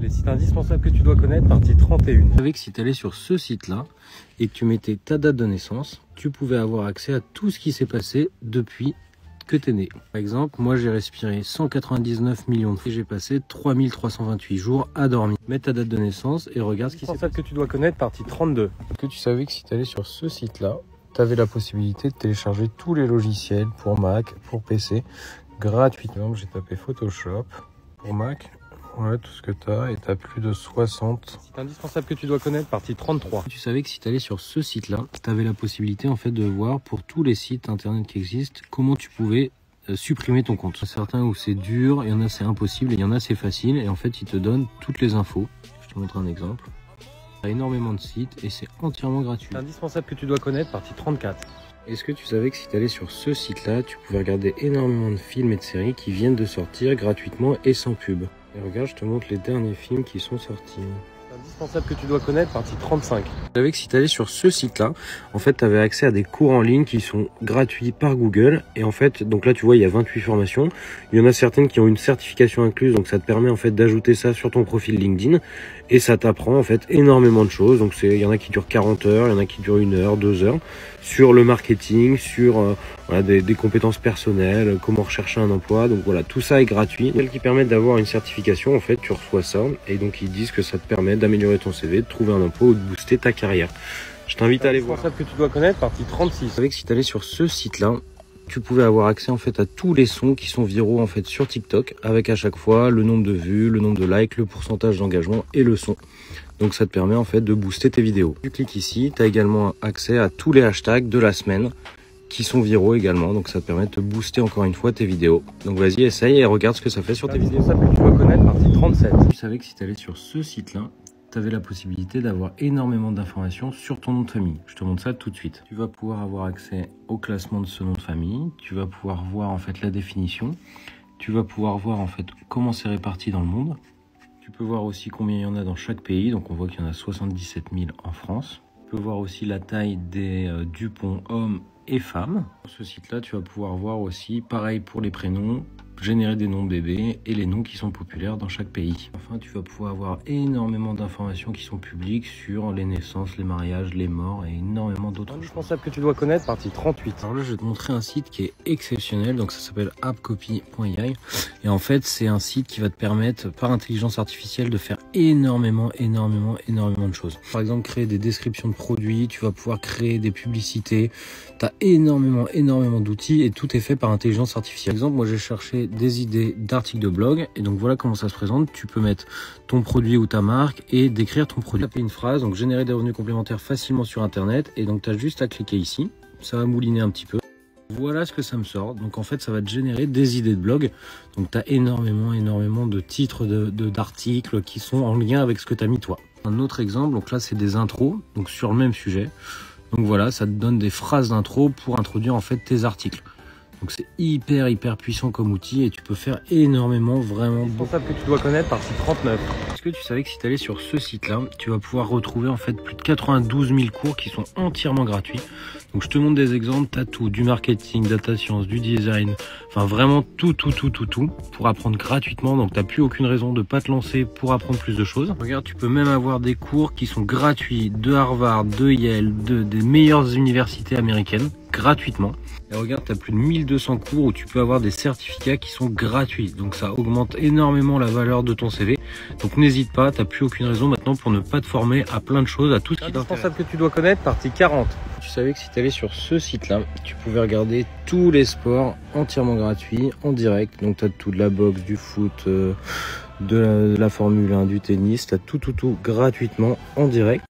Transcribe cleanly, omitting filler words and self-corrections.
Les sites indispensables que tu dois connaître, partie 31. Tu savais que si tu allais sur ce site-là et que tu mettais ta date de naissance, tu pouvais avoir accès à tout ce qui s'est passé depuis que tu es né. Par exemple, moi j'ai respiré 199 millions de fois et j'ai passé 3328 jours à dormir. Mets ta date de naissance et regarde ce qui s'est passé. Que tu dois connaître, partie 32. Est-ce que tu savais que si tu allais sur ce site-là, tu avais la possibilité de télécharger tous les logiciels pour Mac, pour PC, gratuitement. J'ai tapé Photoshop pour Mac. Voilà tout ce que tu as et tu as plus de 60. C'est indispensable que tu dois connaître, partie 33. Tu savais que si tu allais sur ce site-là, tu avais la possibilité en fait de voir pour tous les sites internet qui existent comment tu pouvais supprimer ton compte. Il y en a certains où c'est dur, il y en a c'est impossible, et il y en a c'est facile et en fait ils te donnent toutes les infos. Je te montre un exemple. Tu as énormément de sites et c'est entièrement gratuit. C'est indispensable que tu dois connaître, partie 34. Est-ce que tu savais que si tu allais sur ce site-là, tu pouvais regarder énormément de films et de séries qui viennent de sortir gratuitement et sans pub? Et regarde, je te montre les derniers films qui sont sortis. C'est indispensable que tu dois connaître, partie 35. Tu savais que si tu allais sur ce site-là, en fait, tu avais accès à des cours en ligne qui sont gratuits par Google. Et en fait, donc là, tu vois, il y a 28 formations. Il y en a certaines qui ont une certification incluse, donc ça te permet en fait d'ajouter ça sur ton profil LinkedIn. Et ça t'apprend en fait énormément de choses. Donc il y en a qui durent 40 heures, il y en a qui durent 1 heure, 2 heures. Sur le marketing, sur voilà, des compétences personnelles, comment rechercher un emploi. Donc voilà, tout ça est gratuit. Celles qui permettent d'avoir une certification, en fait, tu reçois ça. Et donc ils disent que ça te permet d'améliorer ton CV, de trouver un emploi ou de booster ta carrière. Je t'invite à aller voir. C'est ça que tu dois connaître, partie 36. Tu savais que si tu allais sur ce site-là, tu pouvais avoir accès en fait à tous les sons qui sont viraux en fait sur TikTok, avec à chaque fois le nombre de vues, le nombre de likes, le pourcentage d'engagement et le son. Donc ça te permet en fait de booster tes vidéos. Tu cliques ici, tu as également accès à tous les hashtags de la semaine qui sont viraux également. Donc ça te permet de te booster encore une fois tes vidéos. Donc vas-y, essaye et regarde ce que ça fait sur tes vidéos. C'est ça que tu dois connaître, partie 37. Tu savais que si tu allais sur ce site-là, tu avais la possibilité d'avoir énormément d'informations sur ton nom de famille. Je te montre ça tout de suite. Tu vas pouvoir avoir accès au classement de ce nom de famille. Tu vas pouvoir voir en fait la définition. Tu vas pouvoir voir en fait comment c'est réparti dans le monde. Tu peux voir aussi combien il y en a dans chaque pays. Donc on voit qu'il y en a 77 000 en France. Tu peux voir aussi la taille des Dupont hommes et femmes. Sur ce site-là, tu vas pouvoir voir aussi, pareil pour les prénoms, générer des noms de bébés et les noms qui sont populaires dans chaque pays. Enfin, tu vas pouvoir avoir énormément d'informations qui sont publiques sur les naissances, les mariages, les morts et énormément d'autres choses. Indispensable que tu dois connaître, partie 38. Alors là, je vais te montrer un site qui est exceptionnel. Donc ça s'appelle appcopy.ai et en fait, c'est un site qui va te permettre par intelligence artificielle de faire énormément de choses. Par exemple, créer des descriptions de produits, tu vas pouvoir créer des publicités. Tu as énormément d'outils et tout est fait par intelligence artificielle. Par exemple, moi j'ai cherché des idées d'articles de blog et donc voilà comment ça se présente. Tu peux mettre ton produit ou ta marque et décrire ton produit. Taper une phrase, donc générer des revenus complémentaires facilement sur internet et donc tu as juste à cliquer ici. Ça va mouliner un petit peu. Voilà ce que ça me sort. Donc en fait ça va te générer des idées de blog. Donc tu as énormément de titres d'articles qui sont en lien avec ce que tu as mis toi. Un autre exemple, donc là c'est des intros, donc sur le même sujet. Donc voilà, ça te donne des phrases d'intro pour introduire en fait tes articles. Donc c'est hyper puissant comme outil et tu peux faire énormément, vraiment. Indispensable que tu dois connaître, partie 39. Est-ce que tu savais que si tu allais sur ce site-là, tu vas pouvoir retrouver en fait plus de 92 000 cours qui sont entièrement gratuits. Donc je te montre des exemples, tu as tout, du marketing, data science, du design, enfin vraiment tout pour apprendre gratuitement. Donc tu n'as plus aucune raison de ne pas te lancer pour apprendre plus de choses. Regarde, tu peux même avoir des cours qui sont gratuits de Harvard, de Yale, des meilleures universités américaines, gratuitement. Et regarde, tu as plus de 1200 cours où tu peux avoir des certificats qui sont gratuits. Donc ça augmente énormément la valeur de ton CV. Donc n'hésite pas, tu n'as plus aucune raison maintenant pour ne pas te former à plein de choses, à tout ce qui t'intéresse. Indispensable que tu dois connaître, partie 40. Tu savais que si tu allais sur ce site-là, tu pouvais regarder tous les sports entièrement gratuits, en direct. Donc tu as tout, de la boxe, du foot, de la Formule 1, du tennis, tu as tout gratuitement en direct.